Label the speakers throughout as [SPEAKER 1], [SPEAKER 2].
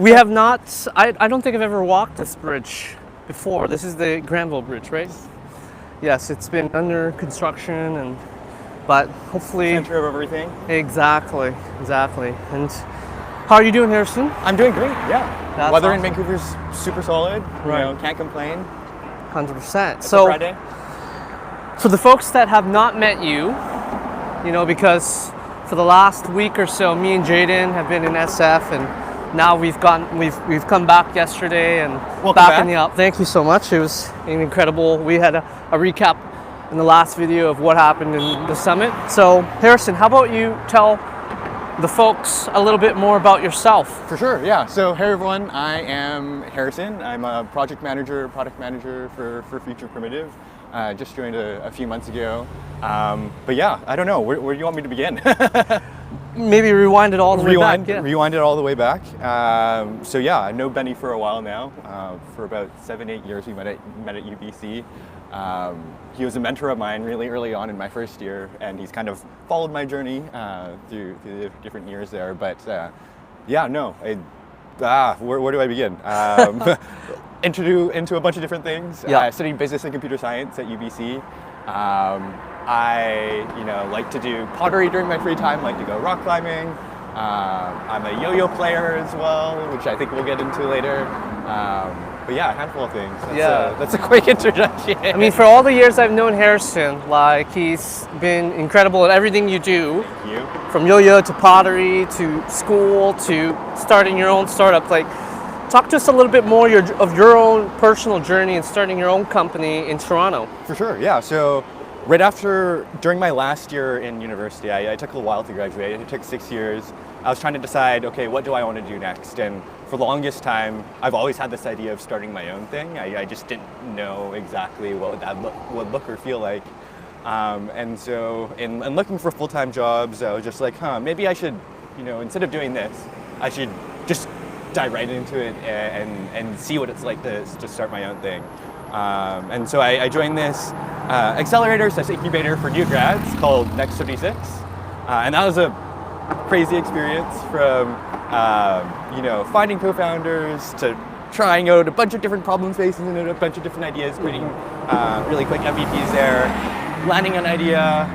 [SPEAKER 1] We have not, I don't think I've ever walked this bridge before. This is the Granville Bridge, right? Yes, it's been under construction, but hopefully...
[SPEAKER 2] Center of everything.
[SPEAKER 1] Exactly. And how are you doing, Harrison?
[SPEAKER 2] I'm doing great, yeah.
[SPEAKER 1] That's
[SPEAKER 2] Weather
[SPEAKER 1] awesome.
[SPEAKER 2] in Vancouver's super solid.
[SPEAKER 1] Right.
[SPEAKER 2] You know, can't complain.
[SPEAKER 1] 100%.
[SPEAKER 2] It's a
[SPEAKER 1] So,
[SPEAKER 2] Friday.
[SPEAKER 1] for the folks that have not met you, because for the last week or so, me and Jaden have been in SF, and now we've come back yesterday and
[SPEAKER 2] Welcome
[SPEAKER 1] back
[SPEAKER 2] back.
[SPEAKER 1] in the up. Thank you so much. It was incredible. We had a recap in the last video of what happened in the summit. So, Harrison, how about you tell the folks a little bit more about yourself?
[SPEAKER 2] For sure, yeah. So, hey everyone, I am Harrison. I'm a product manager for Future Primitive. Just joined a few months ago. But yeah, I don't know, where do you want me to begin?
[SPEAKER 1] Maybe rewind it all the way back. Yeah.
[SPEAKER 2] Rewind it all the way back. So yeah, I know Benny for a while now. For about 7-8 years we met at UBC. He was a mentor of mine really early on in my first year, and he's kind of followed my journey through the different years there. But yeah, no, where do I begin? Into a bunch of different things.
[SPEAKER 1] Yeah.
[SPEAKER 2] I studied business and computer science at UBC. I like to do pottery during my free time, like to go rock climbing. I'm a yo-yo player as well, which I think we'll get into later. But yeah, a handful of things. That's a quick introduction.
[SPEAKER 1] I mean, for all the years I've known Harrison, he's been incredible at everything you do.
[SPEAKER 2] Thank you.
[SPEAKER 1] From yo-yo to pottery to school to starting your own startup. Talk to us a little bit more of your own personal journey and starting your own company in Toronto.
[SPEAKER 2] For sure, yeah. So during my last year in university, I took a while to graduate. It took 6 years. I was trying to decide, okay, what do I want to do next? And for the longest time, I've always had this idea of starting my own thing. I just didn't know exactly what that would look or feel like. And so in looking for full-time jobs, I was just like, maybe I should, instead of doing this, I should just dive right into it and see what it's like to start my own thing. And so I joined this accelerator / incubator for new grads called Next 36. And that was a crazy experience from, finding co-founders to trying out a bunch of different problem spaces and a bunch of different ideas, creating really quick MVPs there, landing an idea,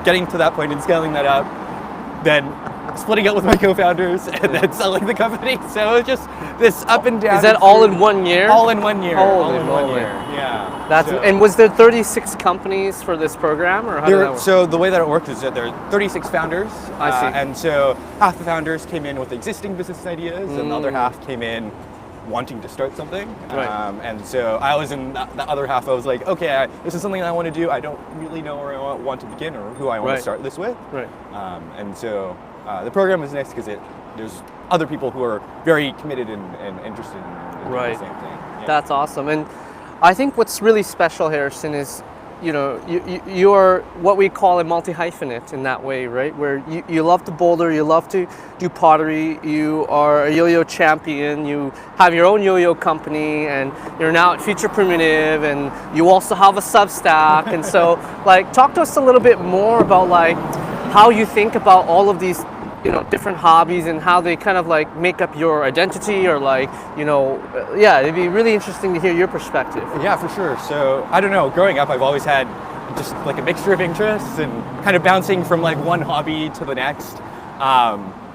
[SPEAKER 2] getting to that point and scaling that up, then splitting up with my co-founders and then selling the company. So it's just this up and down.
[SPEAKER 1] Is that all in 1 year?
[SPEAKER 2] All in 1 year.
[SPEAKER 1] Holy
[SPEAKER 2] all in
[SPEAKER 1] moly.
[SPEAKER 2] 1 year. Yeah.
[SPEAKER 1] And was there 36 companies for this program, or how did that work?
[SPEAKER 2] So the way that it worked is that there are 36 founders.
[SPEAKER 1] I see.
[SPEAKER 2] And so half the founders came in with existing business ideas, and the other half came in wanting to start something.
[SPEAKER 1] Right.
[SPEAKER 2] And so I was in the other half. I was like, okay, this is something I want to do. I don't really know where I want to begin or who I want to start this with.
[SPEAKER 1] Right.
[SPEAKER 2] And so the program was nice because there's other people who are very committed and interested in doing the same thing. Yeah.
[SPEAKER 1] That's awesome. And I think what's really special, Harrison, is you're what we call a multi-hyphenate in that way, right? Where you love to boulder, you love to do pottery, you are a yo-yo champion, you have your own yo-yo company, and you're now at Future Primitive, and you also have a Substack. And so, talk to us a little bit more about how you think about all of these different hobbies and how they kind of make up your identity, or it'd be really interesting to hear your perspective.
[SPEAKER 2] Yeah, for sure. So I don't know, growing up I've always had just a mixture of interests and kind of bouncing from one hobby to the next.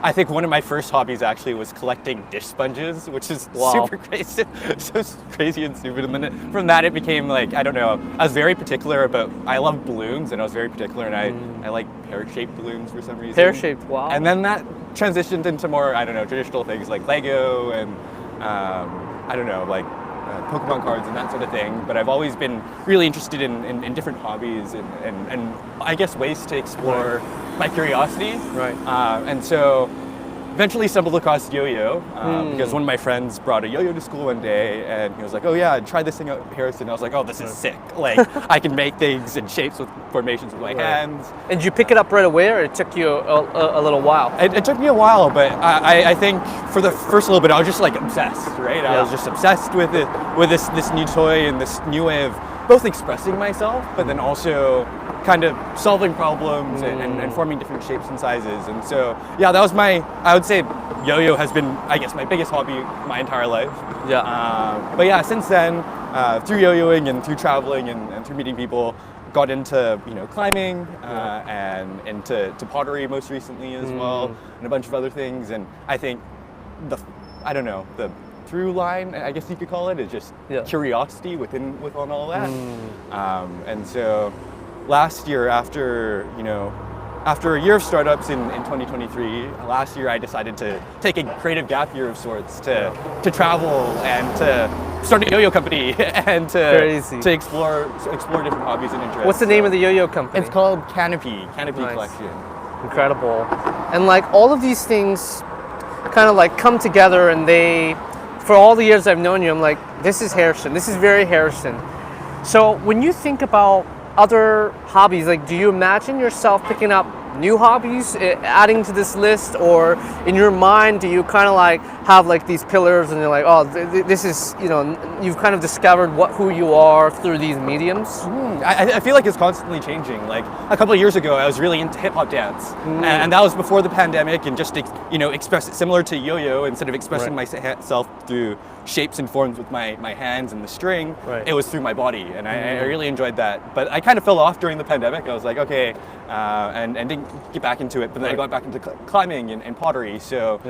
[SPEAKER 2] I think one of my first hobbies actually was collecting dish sponges, which is super crazy, so crazy and stupid. And then from that it became I don't know, I was very particular about, I love balloons, and I was very particular, and I like pear-shaped balloons for some reason.
[SPEAKER 1] Pear-shaped, wow.
[SPEAKER 2] And then that transitioned into more, I don't know, traditional things like Lego and I don't know, Pokemon cards and that sort of thing. But I've always been really interested in different hobbies and I guess ways to explore my curiosity.
[SPEAKER 1] Right.
[SPEAKER 2] And so eventually stumbled across yo-yo because one of my friends brought a yo-yo to school one day, and he was like, oh yeah, try this thing out, Harrison. I was like, oh, this is sick. I can make things in shapes with formations with my hands.
[SPEAKER 1] And did you pick it up right away, or it took you a little while?
[SPEAKER 2] It took me a while, but I think for the first little bit I was just obsessed, right? I was just obsessed with it, with this new toy and this new way of both expressing myself, but then also kind of solving problems and forming different shapes and sizes. And so, yeah, that was I would say yo-yo has been, I guess, my biggest hobby my entire life. But yeah, since then, through yo-yoing and through traveling and through meeting people, got into climbing and into pottery most recently as well, and a bunch of other things. And I think the through line, I guess you could call it, is just curiosity within all that. And so last year, after a year of startups in 2023, last year I decided to take a creative gap year of sorts to travel and to start a yo-yo company and to explore different hobbies and interests.
[SPEAKER 1] What's the name of the yo-yo company?
[SPEAKER 2] It's called Canopy Collection.
[SPEAKER 1] Incredible. And like all of these things kind of like come together, and for all the years I've known you, I'm like, this is Harrison. This is very Harrison. So when you think about other hobbies, like, do you imagine yourself picking up new hobbies, adding to this list, or in your mind do you kind of like have like these pillars and you're like, oh, this is, you've kind of discovered who you are through these mediums?
[SPEAKER 2] I feel like it's constantly changing. Like a couple of years ago, I was really into hip hop dance, and that was before the pandemic, and just express it similar to yo-yo. Instead of expressing myself through shapes and forms with my hands and the string, it was through my body, and I really enjoyed that. But I kind of fell off during the pandemic. I was like, okay, and didn't get back into it. But then I got back into climbing and pottery. So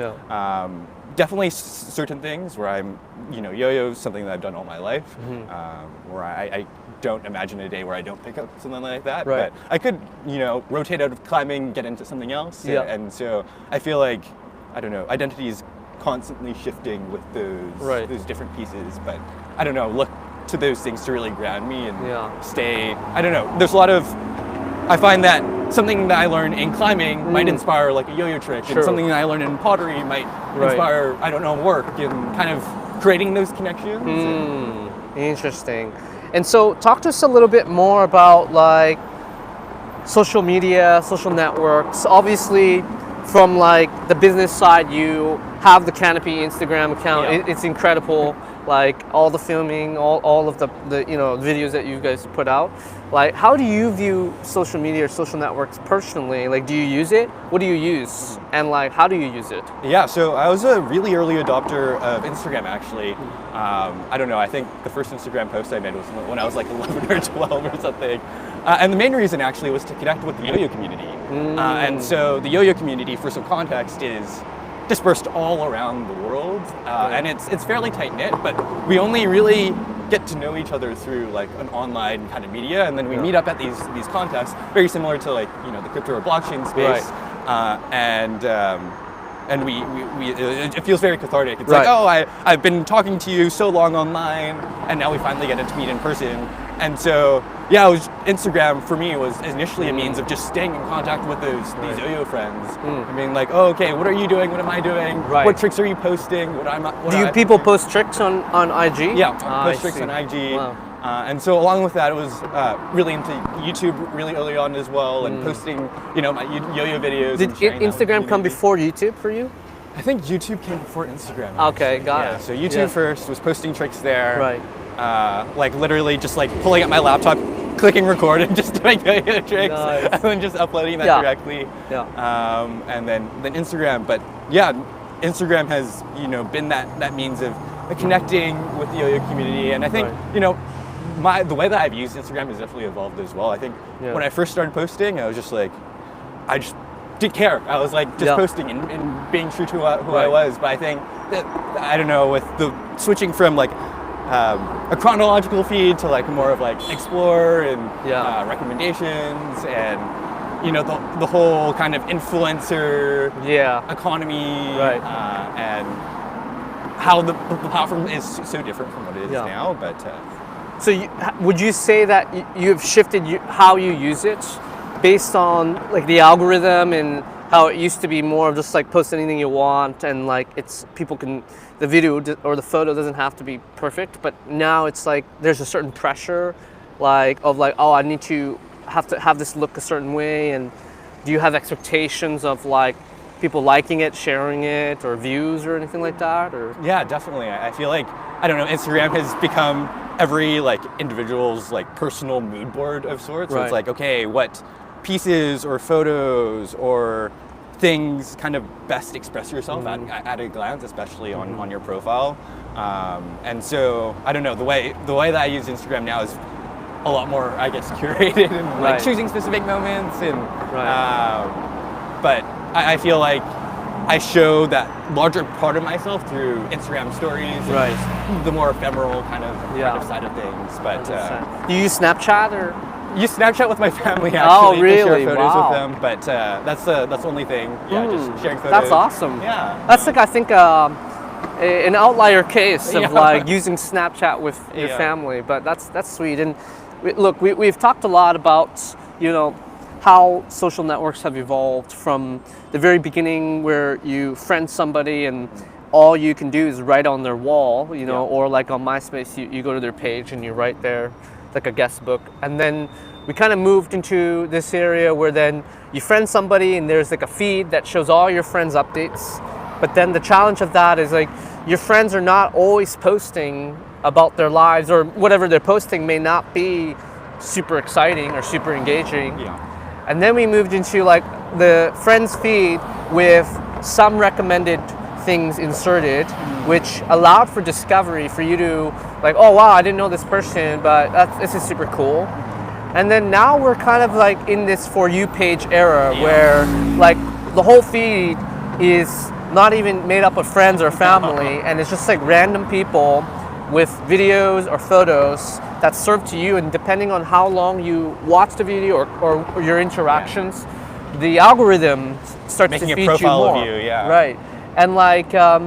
[SPEAKER 2] definitely certain things where I'm, yo-yo is something that I've done all my life, where I don't imagine a day where I don't pick up something like that. But I could, rotate out of climbing, get into something else. And so I feel like, I don't know, identity is constantly shifting with those different pieces. But I don't know, look to those things to really ground me and stay, I don't know, there's a lot of, I find that something that I learn in climbing might inspire like a yo-yo trick, and something that I learn in pottery might inspire, I don't know, work, and kind of creating those connections.
[SPEAKER 1] Interesting. And so talk to us a little bit more about like social media, social networks. Obviously from like the business side, you have the Canopy Instagram account. It's incredible. Like all the filming, all of the videos that you guys put out. Like, how do you view social media or social networks personally? Like, do you use it? What do you use? And like, how do you use it?
[SPEAKER 2] Yeah, so I was a really early adopter of Instagram, actually. I don't know, I think the first Instagram post I made was when I was like 11 or 12 or something. And the main reason actually was to connect with the yo-yo community. And so the yo-yo community, for some context, is dispersed all around the world, and it's fairly tight-knit, but we only really get to know each other through like an online kind of media, and then we meet up at these contests, very similar to like the crypto or blockchain space, and we it feels very cathartic. It's like, oh, I've been talking to you so long online, and now we finally get to meet in person. And so, yeah, Instagram for me was initially a means of just staying in contact with these yo-yo friends. I mean, like, oh, okay, what are you doing? What am I doing? What tricks are you posting? Do
[SPEAKER 1] people post tricks on IG?
[SPEAKER 2] Yeah, post tricks on IG. Wow. And so along with that, it was really into YouTube really early on as well, and posting, my yo-yo videos.
[SPEAKER 1] Did Instagram come before YouTube for you?
[SPEAKER 2] I think YouTube came before Instagram.
[SPEAKER 1] Okay, got it.
[SPEAKER 2] So YouTube first, was posting tricks there. Like literally just like pulling up my laptop, clicking record, and just doing yo-yo tricks, and then just uploading that directly. And then Instagram. But yeah, Instagram has been that means of connecting with the yo-yo community, and I think the way that I've used Instagram has definitely evolved as well. I think when I first started posting, I was just like, I just didn't care. I was like just posting and being true to who I was. But I think that, I don't know, with the switching from like a chronological feed to like more of like explore and recommendations, and the whole kind of influencer economy, and how the platform is so different from what it is now. But
[SPEAKER 1] so would you say that you've shifted how you use it based on like the algorithm, and how it used to be more of just like post anything you want, and like the video or the photo doesn't have to be perfect, but now it's like there's a certain pressure oh, I need to have this look a certain way? And do you have expectations of like people liking it, sharing it, or views or anything like that? Or
[SPEAKER 2] Yeah, definitely. I feel like, I don't know, Instagram has become every like individual's like personal mood board of sorts. So
[SPEAKER 1] Right.
[SPEAKER 2] it's like, okay, what pieces or photos or things kind of best express yourself at a glance, especially on your profile. And so I don't know, the way that I use Instagram now is a lot more, I guess, curated and like
[SPEAKER 1] Right.
[SPEAKER 2] choosing specific moments and
[SPEAKER 1] Right.
[SPEAKER 2] but I feel like I show that larger part of myself through Instagram stories and
[SPEAKER 1] Right.
[SPEAKER 2] just the more ephemeral kind of
[SPEAKER 1] Yeah.
[SPEAKER 2] side of things. But
[SPEAKER 1] Do you use Snapchat or?
[SPEAKER 2] use Snapchat with my family actually.
[SPEAKER 1] Oh,
[SPEAKER 2] to
[SPEAKER 1] really?
[SPEAKER 2] share photos
[SPEAKER 1] Wow.
[SPEAKER 2] with them. But that's the only thing. Yeah, just sharing photos.
[SPEAKER 1] That's awesome.
[SPEAKER 2] Yeah.
[SPEAKER 1] That's like, I think, an outlier case of
[SPEAKER 2] Yeah.
[SPEAKER 1] like using Snapchat with your
[SPEAKER 2] Yeah.
[SPEAKER 1] family, but that's sweet. And look, we've talked a lot about, you know, how social networks have evolved from the very beginning, where you friend somebody and all you can do is write on their wall, you know,
[SPEAKER 2] Yeah.
[SPEAKER 1] or like on MySpace, you go to their page and you write there like a guest book. And then we kind of moved into this area where then you friend somebody and there's like a feed that shows all your friends' updates. But then the challenge of that is like your friends are not always posting about their lives, or whatever they're posting may not be super exciting or super engaging.
[SPEAKER 2] Yeah.
[SPEAKER 1] And then we moved into like the friends feed with some recommended things inserted, which allowed for discovery, for you to like, oh wow, I didn't know this person, but this is super cool. And then now we're kind of like in this For You page era where like the whole feed is not even made up of friends or family, and it's just like random people with videos or photos that serve to you, and depending on how long you watch the video or your interactions, the algorithm starts
[SPEAKER 2] Making
[SPEAKER 1] to
[SPEAKER 2] a
[SPEAKER 1] feed
[SPEAKER 2] profile
[SPEAKER 1] you
[SPEAKER 2] of
[SPEAKER 1] more.
[SPEAKER 2] you, yeah.
[SPEAKER 1] Right. And like, I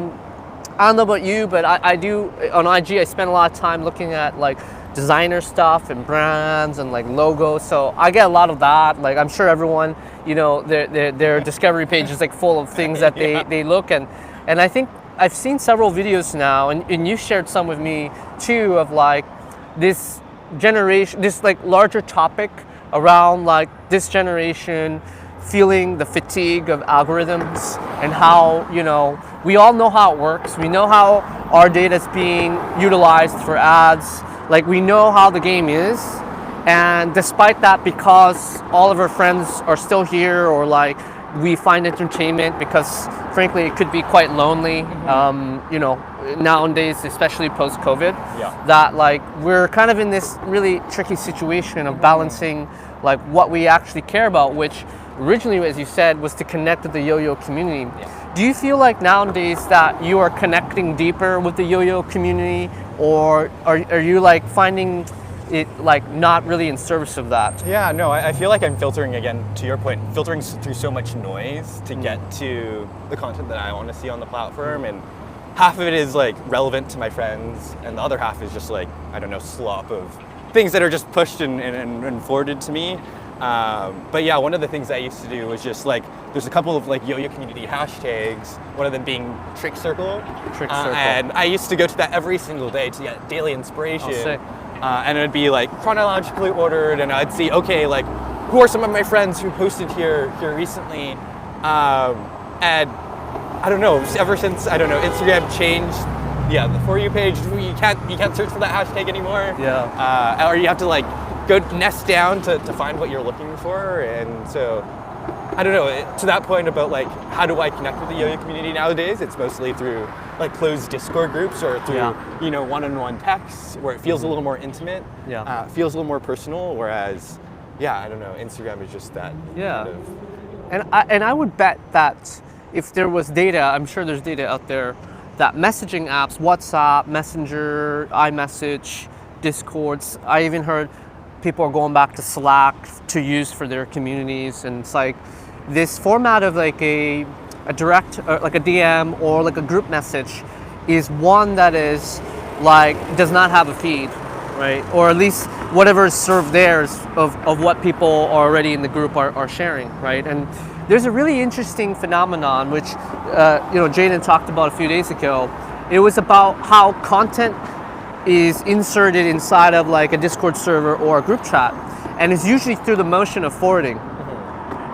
[SPEAKER 1] don't know about you, but I do, on IG, I spend a lot of time looking at like designer stuff and brands and like logos. So I get a lot of that. Like, I'm sure everyone, you know, their discovery page is like full of things that they look, and I think I've seen several videos now, and you shared some with me too, of like this generation, this like larger topic around like this generation feeling the fatigue of algorithms, and how, you know, we all know how it works. We know how our data is being utilized for ads. Like, we know how the game is. And despite that, because all of our friends are still here, or like we find entertainment, because frankly it could be quite lonely, you know, nowadays, especially post-COVID, that like we're kind of in this really tricky situation of balancing like what we actually care about, which originally, as you said, was to connect with the yo-yo community. Do you feel like nowadays that you are connecting deeper with the yo-yo community, or are you like finding it like not really in service of that?
[SPEAKER 2] Yeah, no, I feel like I'm filtering, again, to your point, filtering through so much noise to get to the content that I want to see on the platform, and half of it is like relevant to my friends, and the other half is just like, I don't know, slop of things that are just pushed and forwarded to me. But yeah, one of the things I used to do was just like, there's a couple of like yo-yo community hashtags, one of them being Trick Circle.
[SPEAKER 1] Trick Circle.
[SPEAKER 2] And I used to go to that every single day to get daily inspiration.
[SPEAKER 1] Oh, sick.
[SPEAKER 2] And it would be like chronologically ordered, and I'd see, okay, like who are some of my friends who posted here recently, and I don't know, ever since, I don't know, Instagram changed, the For You page, you can't search for that hashtag anymore. Or you have to like go nest down to find what you're looking for, and so I don't know, to that point about like how do I connect with the yo-yo community nowadays, it's mostly through like closed Discord groups, or through you know, one-on-one texts where it feels a little more intimate, feels a little more personal, whereas I don't know, Instagram is just that kind of...
[SPEAKER 1] And I would bet that if there was data, I'm sure there's data out there, that messaging apps, WhatsApp, Messenger, iMessage, Discords, I even heard people are going back to Slack to use for their communities, and it's like this format of like a direct, like a DM or like a group message, is one that is like, does not have a feed, right? Or at least whatever is served there is of what people already in the group are sharing, right? And there's a really interesting phenomenon which you know, Jaden talked about a few days ago. It was about how content is inserted inside of like a Discord server or a group chat, and it's usually through the motion of forwarding.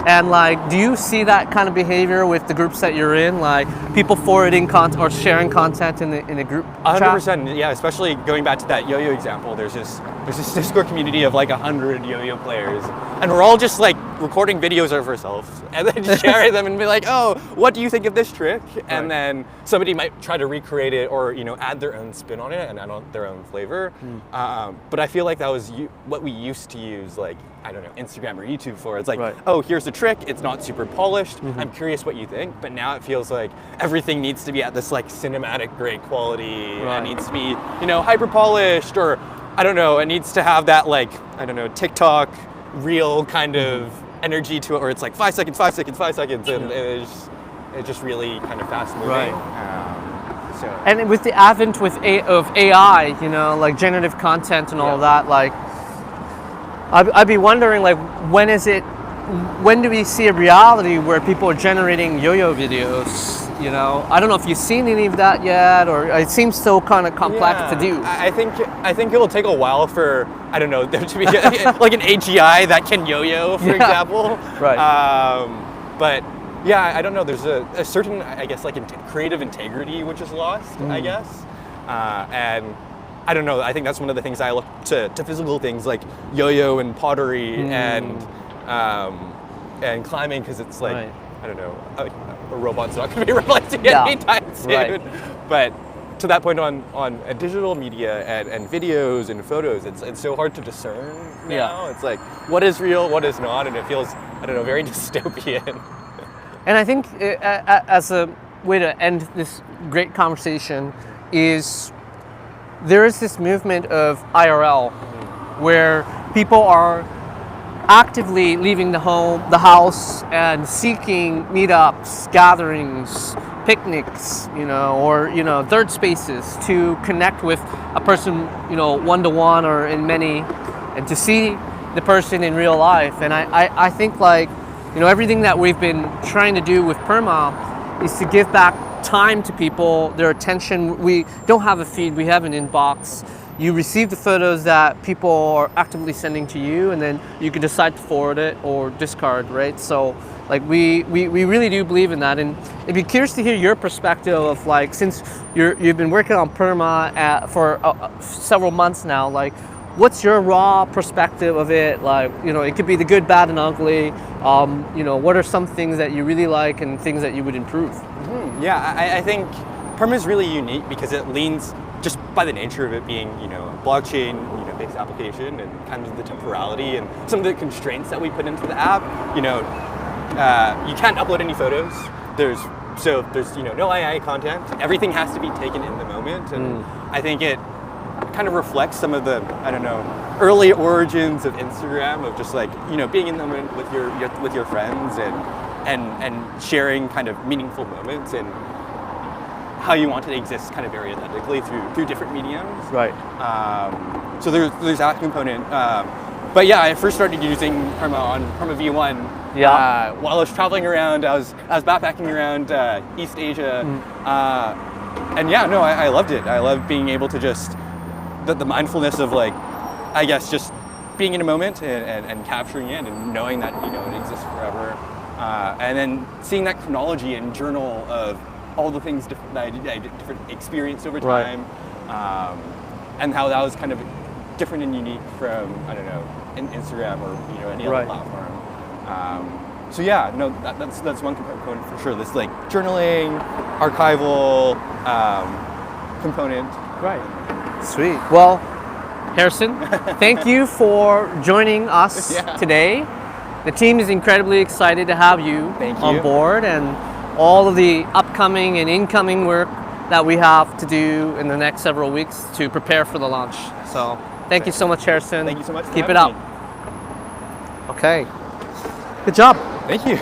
[SPEAKER 1] And like, do you see that kind of behavior with the groups that you're in? Like people forwarding content or sharing content in the group chat?
[SPEAKER 2] 100%, yeah. Especially going back to that yo-yo example, there's this Discord community of like 100 yo-yo players, and we're all just like recording videos of ourselves and then just sharing them and be like, oh, what do you think of this trick? And then somebody might try to recreate it or add their own spin on it and add on their own flavor. But I feel like that was what we used to use, like, I don't know, Instagram or YouTube for. It's like, oh, here's the trick. It's not super polished. I'm curious what you think. But now it feels like everything needs to be at this like cinematic great quality. It needs to be, hyper polished, or I don't know, it needs to have that like, I don't know, TikTok real kind of energy to it, where it's like 5 seconds, 5 seconds, 5 seconds, and it's just really kind of fast moving.
[SPEAKER 1] And with the advent of AI, like generative content and all of that, like I'd be wondering, like, when do we see a reality where people are generating yo-yo videos? I don't know if you've seen any of that yet, or it seems so kind of complex to do.
[SPEAKER 2] I think it will take a while for, I don't know, there to be like an AGI that can yo-yo, for example. But yeah, I don't know. There's a certain, I guess, like creative integrity which is lost, I guess, and I don't know. I think that's one of the things I look to physical things like yo-yo and pottery and climbing, because it's like I don't know, a robot's not going to be replacing it anytime soon. But to that point on digital media and videos and photos, it's so hard to discern now. It's like, what is real, what is not, and it feels, I don't know, very dystopian.
[SPEAKER 1] And I think as a way to end this great conversation is there is this movement of IRL where people are actively leaving the house and seeking meetups, gatherings, picnics, or third spaces to connect with a person, one-to-one or in many, and to see the person in real life. And I think, like, everything that we've been trying to do with perma is to give back time to people, their attention. We don't have a feed, we have an inbox. You receive the photos that people are actively sending to you, and then you can decide to forward it or discard, right? So like we really do believe in that, and I'd be curious to hear your perspective of, like, since you've been working on perma for several months now, like, what's your raw perspective of it? Like, it could be the good, bad, and ugly. What are some things that you really like and things that you would improve?
[SPEAKER 2] Yeah, I think perma is really unique because it leans, just by the nature of it being, a blockchain, based application, and kind of the temporality and some of the constraints that we put into the app. You can't upload any photos. There's no AI content. Everything has to be taken in the moment, and I think it kind of reflects some of the, I don't know, early origins of Instagram, of just like, being in the moment with your friends and sharing kind of meaningful moments and how you want it to exist kind of very authentically through different mediums. So there's that component. But yeah, I first started using perma on Perma V1 while I was traveling around. I was backpacking around East Asia, and yeah, no, I loved it. I loved being able to just the mindfulness of, like, I guess, just being in a moment and capturing it and knowing that it exists forever, and then seeing that chronology and journal of all the things that I different experienced over time, and how that was kind of different and unique from, I don't know, Instagram or any other platform. So yeah, no, that's one component for sure. This like journaling, archival component.
[SPEAKER 1] Sweet. Well, Harrison, thank you for joining us today. The team is incredibly excited to have you on board, and all of the upcoming and incoming work that we have to do in the next several weeks to prepare for the launch. So thank you so much, Harrison.
[SPEAKER 2] Thank you so much.
[SPEAKER 1] Keep it up. Okay. Good job.
[SPEAKER 2] Thank you.